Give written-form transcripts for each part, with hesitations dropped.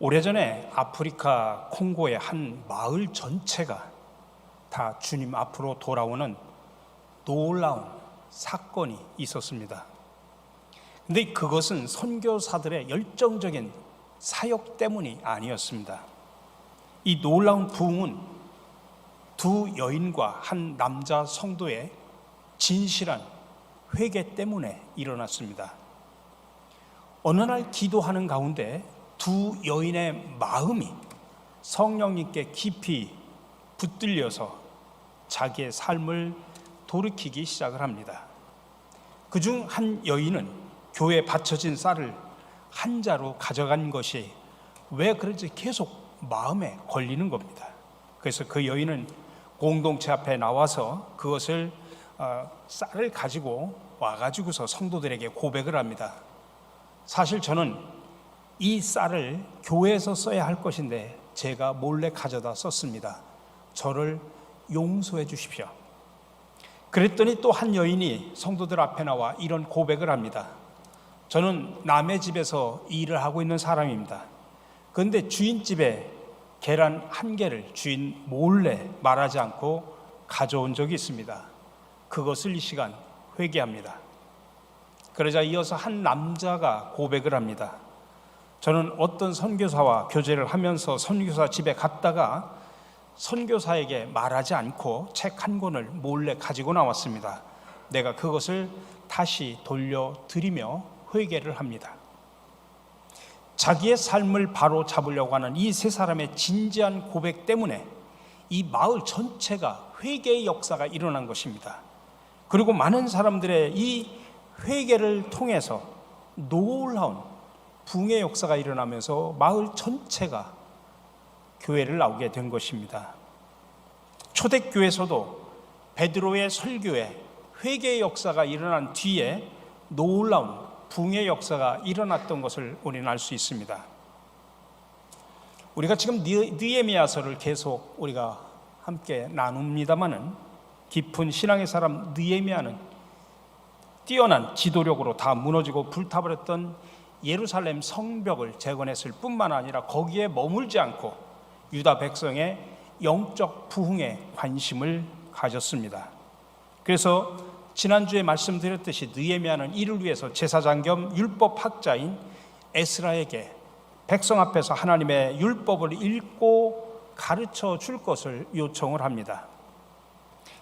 오래전에 아프리카 콩고의 한 마을 전체가 다 주님 앞으로 돌아오는 놀라운 사건이 있었습니다. 근데 그것은 선교사들의 열정적인 사역 때문이 아니었습니다. 이 놀라운 부흥은 두 여인과 한 남자 성도의 진실한 회개 때문에 일어났습니다. 어느 날 기도하는 가운데 두 여인의 마음이 성령님께 깊이 붙들려서 자기의 삶을 돌이키기 시작을 합니다. 그중 한 여인은 교회에 바쳐진 쌀을 한 자루 가져간 것이 왜 그런지 계속 마음에 걸리는 겁니다. 그래서 그 여인은 공동체 앞에 나와서 그것을 쌀을 가지고 와가지고서 성도들에게 고백을 합니다. 사실 저는 이 쌀을 교회에서 써야 할 것인데 제가 몰래 가져다 썼습니다. 저를 용서해 주십시오. 그랬더니 또 한 여인이 성도들 앞에 나와 이런 고백을 합니다. 저는 남의 집에서 일을 하고 있는 사람입니다. 그런데 주인집에 계란 한 개를 주인 몰래 말하지 않고 가져온 적이 있습니다. 그것을 이 시간 회개합니다. 그러자 이어서 한 남자가 고백을 합니다. 저는 어떤 선교사와 교제를 하면서 선교사 집에 갔다가 선교사에게 말하지 않고 책 한 권을 몰래 가지고 나왔습니다. 내가 그것을 다시 돌려드리며 회개를 합니다. 자기의 삶을 바로 잡으려고 하는 이 세 사람의 진지한 고백 때문에 이 마을 전체가 회개의 역사가 일어난 것입니다. 그리고 많은 사람들의 이 회개를 통해서 놀라운 부흥의 역사가 일어나면서 마을 전체가 교회를 나오게 된 것입니다. 초대교회에서도 베드로의 설교에 회개의 역사가 일어난 뒤에 놀라운 부흥의 역사가 일어났던 것을 우리는 알 수 있습니다. 우리가 지금 느헤미야서를 계속 우리가 함께 나눕니다마는 깊은 신앙의 사람 느헤미야는 뛰어난 지도력으로 다 무너지고 불타버렸던 예루살렘 성벽을 재건했을 뿐만 아니라 거기에 머물지 않고 유다 백성의 영적 부흥에 관심을 가졌습니다. 그래서 지난주에 말씀드렸듯이 느헤미야는 이를 위해서 제사장 겸 율법학자인 에스라에게 백성 앞에서 하나님의 율법을 읽고 가르쳐 줄 것을 요청을 합니다.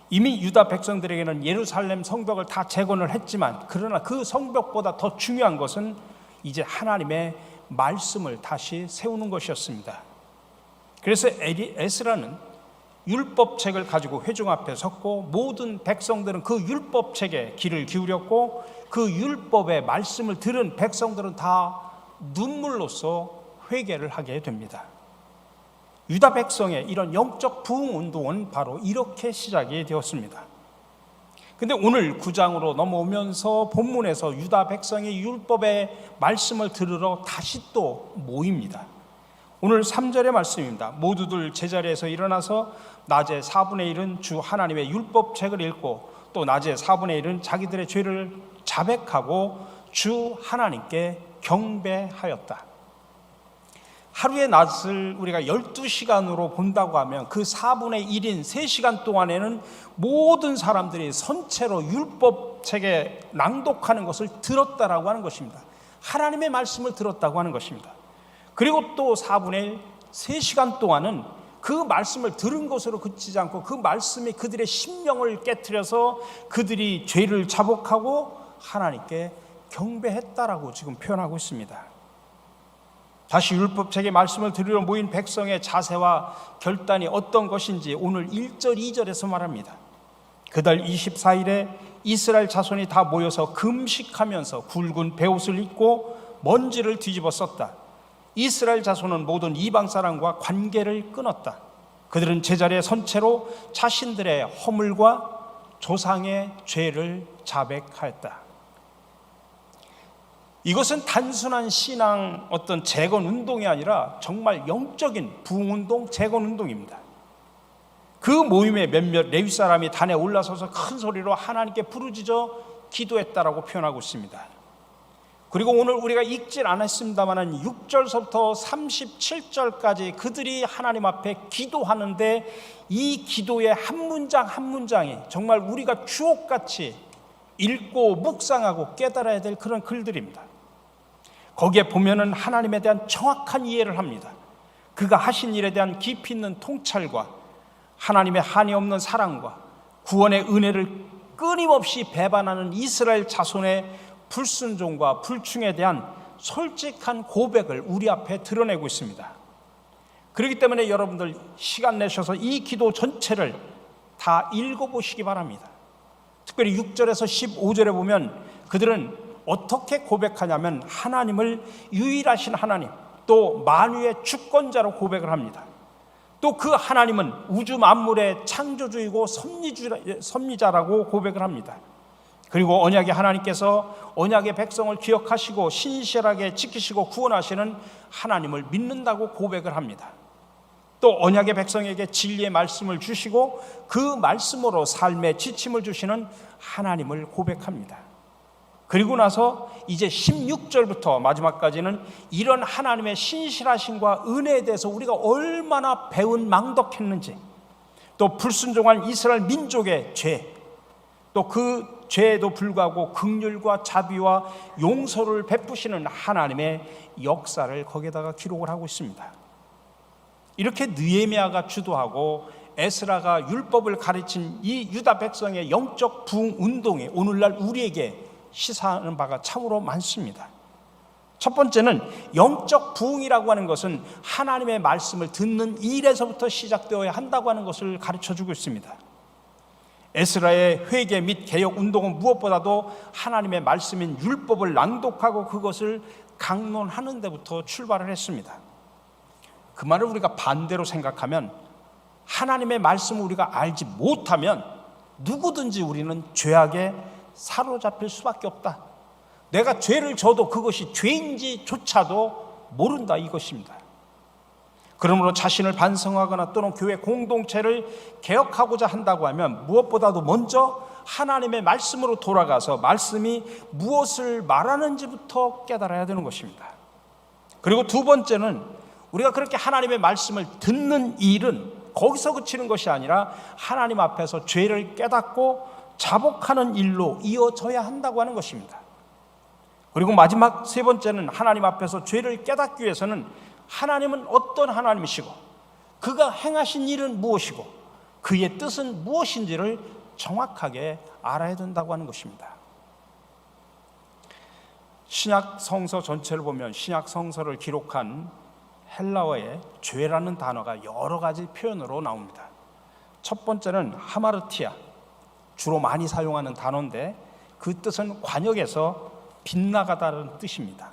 이미 유다 백성들에게는 예루살렘 성벽을 다 재건을 했지만 그러나 그 성벽보다 더 중요한 것은 이제 하나님의 말씀을 다시 세우는 것이었습니다. 그래서 에스라는 율법책을 가지고 회중 앞에 섰고 모든 백성들은 그 율법책에 귀를 기울였고 그 율법의 말씀을 들은 백성들은 다 눈물로써 회개를 하게 됩니다. 유다 백성의 이런 영적 부흥 운동은 바로 이렇게 시작이 되었습니다. 근데 오늘 9장으로 넘어오면서 본문에서 유다 백성이 율법의 말씀을 들으러 다시 또 모입니다. 오늘 3절의 말씀입니다. 모두들 제자리에서 일어나서 낮에 4분의 1은 주 하나님의 율법책을 읽고 또 낮에 4분의 1은 자기들의 죄를 자백하고 주 하나님께 경배하였다. 하루의 낮을 우리가 12시간으로 본다고 하면 그 4분의 1인 3시간 동안에는 모든 사람들이 선체로 율법책에 낭독하는 것을 들었다라고 하는 것입니다. 하나님의 말씀을 들었다고 하는 것입니다. 그리고 또 4분의 1, 3시간 동안은 그 말씀을 들은 것으로 그치지 않고 그 말씀이 그들의 심령을 깨트려서 그들이 죄를 자복하고 하나님께 경배했다라고 지금 표현하고 있습니다. 다시 율법책의 말씀을 들으러 모인 백성의 자세와 결단이 어떤 것인지 오늘 1절, 2절에서 말합니다. 그달 24일에 이스라엘 자손이 다 모여서 금식하면서 굵은 베옷을 입고 먼지를 뒤집어 썼다. 이스라엘 자손은 모든 이방 사람과 관계를 끊었다. 그들은 제자리에 선 채로 자신들의 허물과 조상의 죄를 자백하였다. 이것은 단순한 신앙 어떤 재건 운동이 아니라 정말 영적인 부흥운동, 재건 운동입니다. 그 모임에 몇몇 레위 사람이 단에 올라서서 큰 소리로 하나님께 부르짖어 기도했다라고 표현하고 있습니다. 그리고 오늘 우리가 읽질 않았습니다만 6절서부터 37절까지 그들이 하나님 앞에 기도하는데 이 기도의 한 문장 한 문장이 정말 우리가 주옥같이 읽고 묵상하고 깨달아야 될 그런 글들입니다. 거기에 보면은 하나님에 대한 정확한 이해를 합니다. 그가 하신 일에 대한 깊이 있는 통찰과 하나님의 한이 없는 사랑과 구원의 은혜를 끊임없이 배반하는 이스라엘 자손의 불순종과 불충에 대한 솔직한 고백을 우리 앞에 드러내고 있습니다. 그렇기 때문에 여러분들 시간 내셔서 이 기도 전체를 다 읽어보시기 바랍니다. 특별히 6절에서 15절에 보면 그들은 어떻게 고백하냐면 하나님을 유일하신 하나님, 또 만유의 주권자로 고백을 합니다. 또 그 하나님은 우주 만물의 창조주이고 섭리자라고 고백을 합니다. 그리고 언약의 하나님께서 언약의 백성을 기억하시고 신실하게 지키시고 구원하시는 하나님을 믿는다고 고백을 합니다. 또 언약의 백성에게 진리의 말씀을 주시고 그 말씀으로 삶의 지침을 주시는 하나님을 고백합니다. 그리고 나서 이제 16절부터 마지막까지는 이런 하나님의 신실하심과 은혜에 대해서 우리가 얼마나 배운 망덕했는지, 또 불순종한 이스라엘 민족의 죄, 또 그 죄에도 불구하고 긍휼과 자비와 용서를 베푸시는 하나님의 역사를 거기에다가 기록을 하고 있습니다. 이렇게 느헤미야가 주도하고 에스라가 율법을 가르친 이 유다 백성의 영적 부흥 운동이 오늘날 우리에게 시사하는 바가 참으로 많습니다. 첫 번째는 영적 부흥이라고 하는 것은 하나님의 말씀을 듣는 일에서부터 시작되어야 한다고 하는 것을 가르쳐주고 있습니다. 에스라의 회개 및 개혁 운동은 무엇보다도 하나님의 말씀인 율법을 낭독하고 그것을 강론하는 데부터 출발을 했습니다. 그 말을 우리가 반대로 생각하면 하나님의 말씀을 우리가 알지 못하면 누구든지 우리는 죄악에 사로잡힐 수밖에 없다. 내가 죄를 져도 그것이 죄인지조차도 모른다, 이것입니다. 그러므로 자신을 반성하거나 또는 교회 공동체를 개혁하고자 한다고 하면 무엇보다도 먼저 하나님의 말씀으로 돌아가서 말씀이 무엇을 말하는지부터 깨달아야 되는 것입니다. 그리고 두 번째는 우리가 그렇게 하나님의 말씀을 듣는 일은 거기서 그치는 것이 아니라 하나님 앞에서 죄를 깨닫고 자복하는 일로 이어져야 한다고 하는 것입니다. 그리고 마지막 세 번째는 하나님 앞에서 죄를 깨닫기 위해서는 하나님은 어떤 하나님이시고 그가 행하신 일은 무엇이고 그의 뜻은 무엇인지를 정확하게 알아야 된다고 하는 것입니다. 신약 성서 전체를 보면 신약 성서를 기록한 헬라어의 죄라는 단어가 여러 가지 표현으로 나옵니다. 첫 번째는 하마르티아, 주로 많이 사용하는 단어인데 그 뜻은 관역에서 빗나가다는 뜻입니다.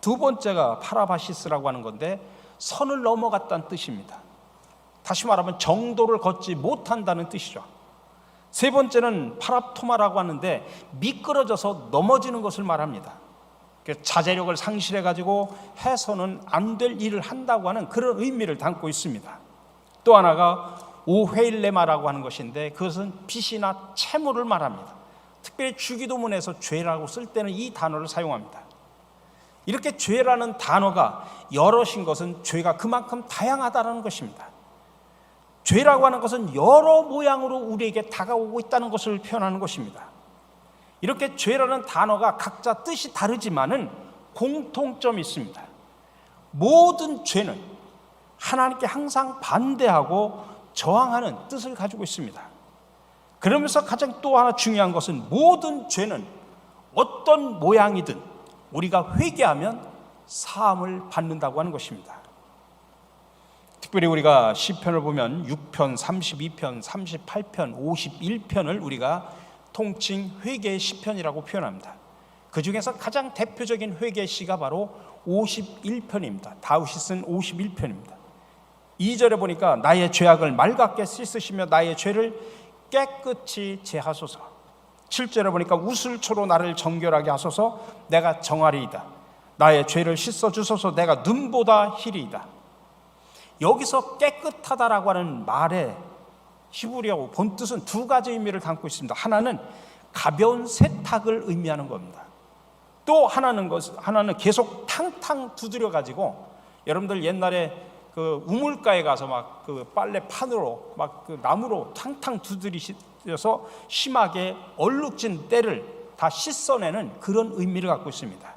두 번째가 파라바시스라고 하는 건데 선을 넘어갔다는 뜻입니다. 다시 말하면 정도를 걷지 못한다는 뜻이죠. 세 번째는 파랍토마라고 하는데 미끄러져서 넘어지는 것을 말합니다. 자제력을 상실해가지고 해서는 안 될 일을 한다고 하는 그런 의미를 담고 있습니다. 또 하나가 오헤일레마라고 하는 것인데 그것은 빚이나 채무를 말합니다. 특별히 주기도문에서 죄라고 쓸 때는 이 단어를 사용합니다. 이렇게 죄라는 단어가 여럿인 것은 죄가 그만큼 다양하다는 것입니다. 죄라고 하는 것은 여러 모양으로 우리에게 다가오고 있다는 것을 표현하는 것입니다. 이렇게 죄라는 단어가 각자 뜻이 다르지만은 공통점이 있습니다. 모든 죄는 하나님께 항상 반대하고 저항하는 뜻을 가지고 있습니다. 그러면서 가장 또 하나 중요한 것은 모든 죄는 어떤 모양이든 우리가 회개하면 사함을 받는다고 하는 것입니다. 특별히 우리가 시편을 보면 6편, 32편, 38편, 51편을 우리가 통칭 회개의 시편이라고 표현합니다. 그 중에서 가장 대표적인 회개의 시가 바로 51편입니다. 다윗이 쓴 51편입니다. 2절에 보니까 나의 죄악을 맑게 씻으시며 나의 죄를 깨끗이 제하소서. 7절에 보니까 우슬초로 나를 정결하게 하소서. 내가 정하리이다. 나의 죄를 씻어주소서. 내가 눈보다 희리이다. 여기서 깨끗하다라고 하는 말의 히브리어 본뜻은 두 가지 의미를 담고 있습니다. 하나는 가벼운 세탁을 의미하는 겁니다. 또 하나는 계속 탕탕 두드려 가지고, 여러분들 옛날에 그 우물가에 가서 막 그 빨래판으로 막 그 나무로 탕탕 두드리셔서 심하게 얼룩진 때를 다 씻어내는 그런 의미를 갖고 있습니다.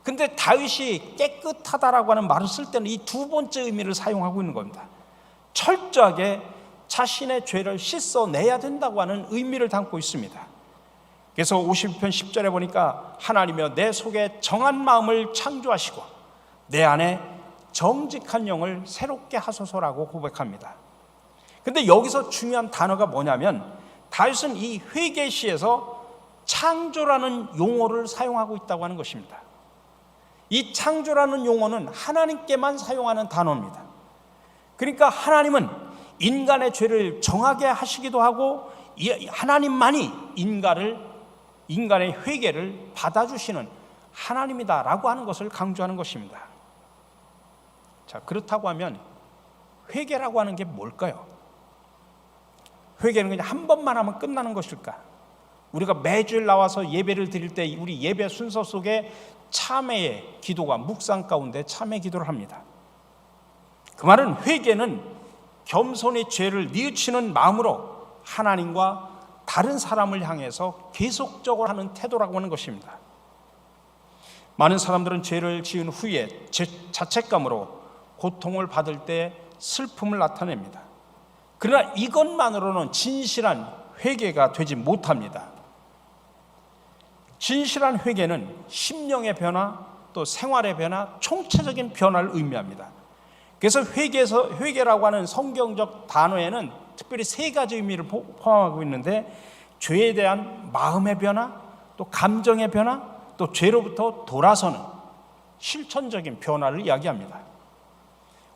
근데 다윗이 깨끗하다라고 하는 말을 쓸 때는 이 두 번째 의미를 사용하고 있는 겁니다. 철저하게 자신의 죄를 씻어내야 된다고 하는 의미를 담고 있습니다. 그래서 52편 10절에 보니까 하나님이여 내 속에 정한 마음을 창조하시고 내 안에 정직한 영을 새롭게 하소서라고 고백합니다. 근데 여기서 중요한 단어가 뭐냐면, 다윗은 이 회개시에서 창조라는 용어를 사용하고 있다고 하는 것입니다. 이 창조라는 용어는 하나님께만 사용하는 단어입니다. 그러니까 하나님은 인간의 죄를 정하게 하시기도 하고, 하나님만이 인간의 회개를 받아주시는 하나님이다라고 하는 것을 강조하는 것입니다. 자, 그렇다고 하면 회개라고 하는 게 뭘까요? 회개는 그냥 한 번만 하면 끝나는 것일까? 우리가 매주일 나와서 예배를 드릴 때 우리 예배 순서 속에 참회의 기도가 묵상 가운데 참회 기도를 합니다. 그 말은 회개는 겸손히 죄를 뉘우치는 마음으로 하나님과 다른 사람을 향해서 계속적으로 하는 태도라고 하는 것입니다. 많은 사람들은 죄를 지은 후에 자책감으로 고통을 받을 때 슬픔을 나타냅니다. 그러나 이것만으로는 진실한 회개가 되지 못합니다. 진실한 회개는 심령의 변화, 또 생활의 변화, 총체적인 변화를 의미합니다. 그래서 회개라고 하는 성경적 단어에는 특별히 세 가지 의미를 포함하고 있는데, 죄에 대한 마음의 변화, 또 감정의 변화, 또 죄로부터 돌아서는 실천적인 변화를 이야기합니다.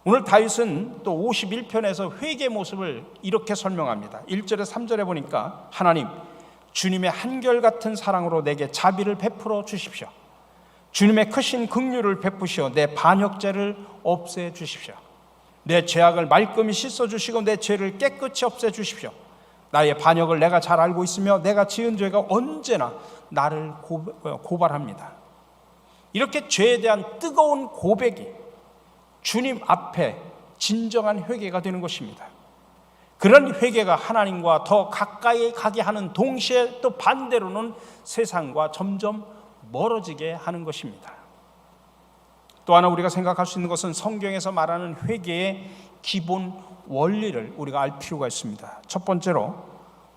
오늘 다윗은 또 51편에서 회개 모습을 이렇게 설명합니다. 1절에 3절에 보니까 하나님, 주님의 한결같은 사랑으로 내게 자비를 베풀어 주십시오. 주님의 크신 긍휼을 베푸시어 내 반역죄를 없애 주십시오. 내 죄악을 말끔히 씻어 주시고 내 죄를 깨끗이 없애 주십시오. 나의 반역을 내가 잘 알고 있으며 내가 지은 죄가 언제나 나를 고발합니다. 이렇게 죄에 대한 뜨거운 고백이 주님 앞에 진정한 회개가 되는 것입니다. 그런 회개가 하나님과 더 가까이 가게 하는 동시에 또 반대로는 세상과 점점 멀어지게 하는 것입니다. 또 하나 우리가 생각할 수 있는 것은 성경에서 말하는 회개의 기본 원리를 우리가 알 필요가 있습니다. 첫 번째로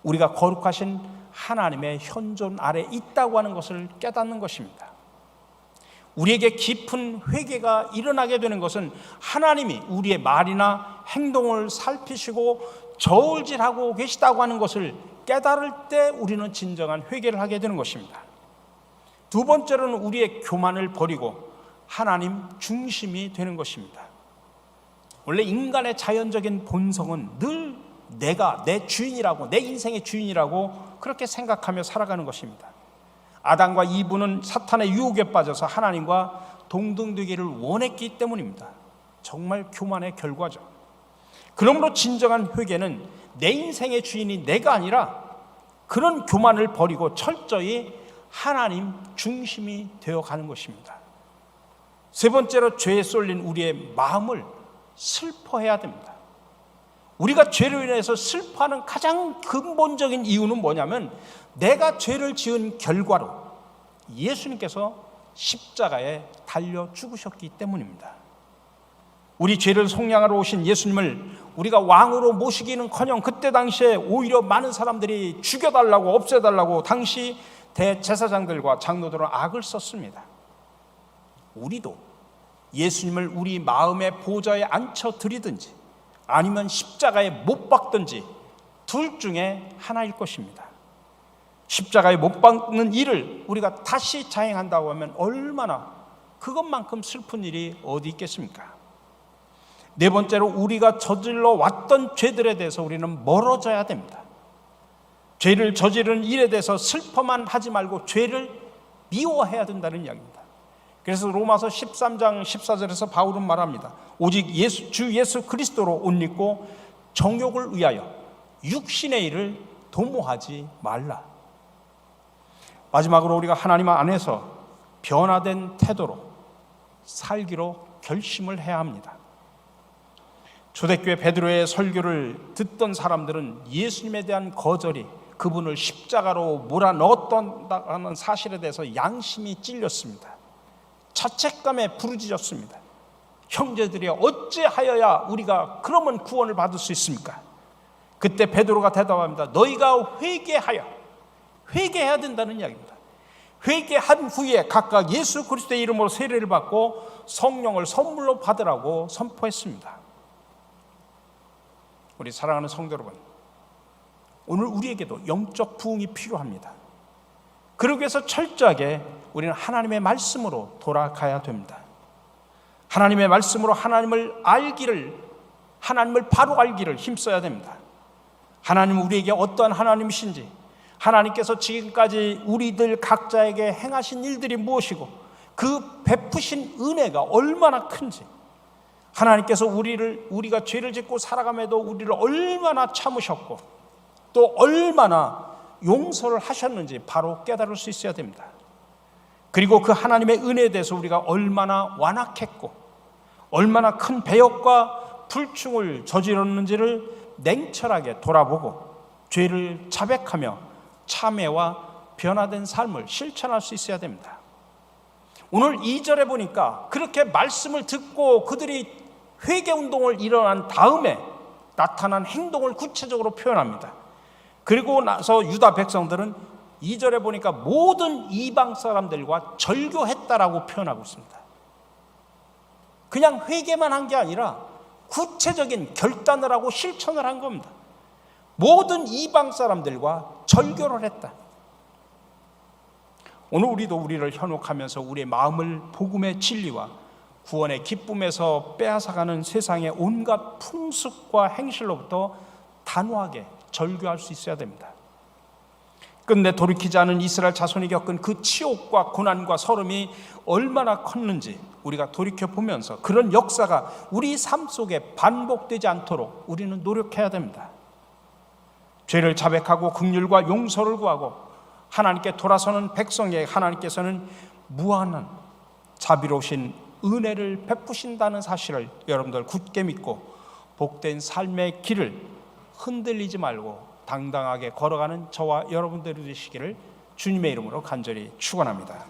우리가 거룩하신 하나님의 현존 아래 있다고 하는 것을 깨닫는 것입니다. 우리에게 깊은 회개가 일어나게 되는 것은 하나님이 우리의 말이나 행동을 살피시고 저울질하고 계시다고 하는 것을 깨달을 때 우리는 진정한 회개를 하게 되는 것입니다. 두 번째로는 우리의 교만을 버리고 하나님 중심이 되는 것입니다. 원래 인간의 자연적인 본성은 늘 내가 내 주인이라고, 내 인생의 주인이라고 그렇게 생각하며 살아가는 것입니다. 아담과 이브는 사탄의 유혹에 빠져서 하나님과 동등되기를 원했기 때문입니다. 정말 교만의 결과죠. 그러므로 진정한 회개는 내 인생의 주인이 내가 아니라 그런 교만을 버리고 철저히 하나님 중심이 되어가는 것입니다. 세 번째로 죄에 쏠린 우리의 마음을 슬퍼해야 됩니다. 우리가 죄로 인해서 슬퍼하는 가장 근본적인 이유는 뭐냐면 내가 죄를 지은 결과로 예수님께서 십자가에 달려 죽으셨기 때문입니다. 우리 죄를 속량하러 오신 예수님을 우리가 왕으로 모시기는커녕 그때 당시에 오히려 많은 사람들이 죽여달라고 없애달라고 당시 대제사장들과 장로들은 악을 썼습니다. 우리도 예수님을 우리 마음의 보좌에 앉혀드리든지 아니면 십자가에 못 박든지 둘 중에 하나일 것입니다. 십자가에 못 박는 일을 우리가 다시 자행한다고 하면 얼마나 그것만큼 슬픈 일이 어디 있겠습니까? 네 번째로 우리가 저질러 왔던 죄들에 대해서 우리는 멀어져야 됩니다. 죄를 저지르는 일에 대해서 슬퍼만 하지 말고 죄를 미워해야 된다는 이야기입니다. 그래서 로마서 13장 14절에서 바울은 말합니다. 오직 주 예수 그리스도로 옷 입고 정욕을 위하여 육신의 일을 도모하지 말라. 마지막으로 우리가 하나님 안에서 변화된 태도로 살기로 결심을 해야 합니다. 초대교회 베드로의 설교를 듣던 사람들은 예수님에 대한 거절이 그분을 십자가로 몰아넣었다는 사실에 대해서 양심이 찔렸습니다. 자책감에 부르짖었습니다. 형제들이 어찌하여야 우리가 그러면 구원을 받을 수 있습니까? 그때 베드로가 대답합니다. 너희가 회개해야 된다는 이야기입니다. 회개한 후에 각각 예수 그리스도의 이름으로 세례를 받고 성령을 선물로 받으라고 선포했습니다. 우리 사랑하는 성도 여러분, 오늘 우리에게도 영적 부흥이 필요합니다. 그러기 위해서 철저하게 우리는 하나님의 말씀으로 돌아가야 됩니다. 하나님의 말씀으로 하나님을 바로 알기를 힘써야 됩니다. 하나님은 우리에게 어떠한 하나님이신지, 하나님께서 지금까지 우리들 각자에게 행하신 일들이 무엇이고 그 베푸신 은혜가 얼마나 큰지, 하나님께서 우리가 죄를 짓고 살아감에도 우리를 얼마나 참으셨고 또 얼마나 용서를 하셨는지 바로 깨달을 수 있어야 됩니다. 그리고 그 하나님의 은혜에 대해서 우리가 얼마나 완악했고 얼마나 큰 배역과 불충을 저질렀는지를 냉철하게 돌아보고 죄를 자백하며 참회와 변화된 삶을 실천할 수 있어야 됩니다. 오늘 2절에 보니까 그렇게 말씀을 듣고 그들이 회개운동을 일어난 다음에 나타난 행동을 구체적으로 표현합니다. 그리고 나서 유다 백성들은 2절에 보니까 모든 이방 사람들과 절교했다라고 표현하고 있습니다. 그냥 회개만 한 게 아니라 구체적인 결단을 하고 실천을 한 겁니다. 모든 이방 사람들과 절교를 했다. 오늘 우리도 우리를 현혹하면서 우리의 마음을 복음의 진리와 구원의 기쁨에서 빼앗아가는 세상의 온갖 풍습과 행실로부터 단호하게 절교할 수 있어야 됩니다. 끝내 돌이키지 않은 이스라엘 자손이 겪은 그 치욕과 고난과 서름이 얼마나 컸는지 우리가 돌이켜보면서 그런 역사가 우리 삶 속에 반복되지 않도록 우리는 노력해야 됩니다. 죄를 자백하고 긍휼과 용서를 구하고 하나님께 돌아서는 백성에게 하나님께서는 무한한 자비로우신 은혜를 베푸신다는 사실을 여러분들 굳게 믿고 복된 삶의 길을 흔들리지 말고 당당하게 걸어가는 저와 여러분들이 되시기를 주님의 이름으로 간절히 축원합니다.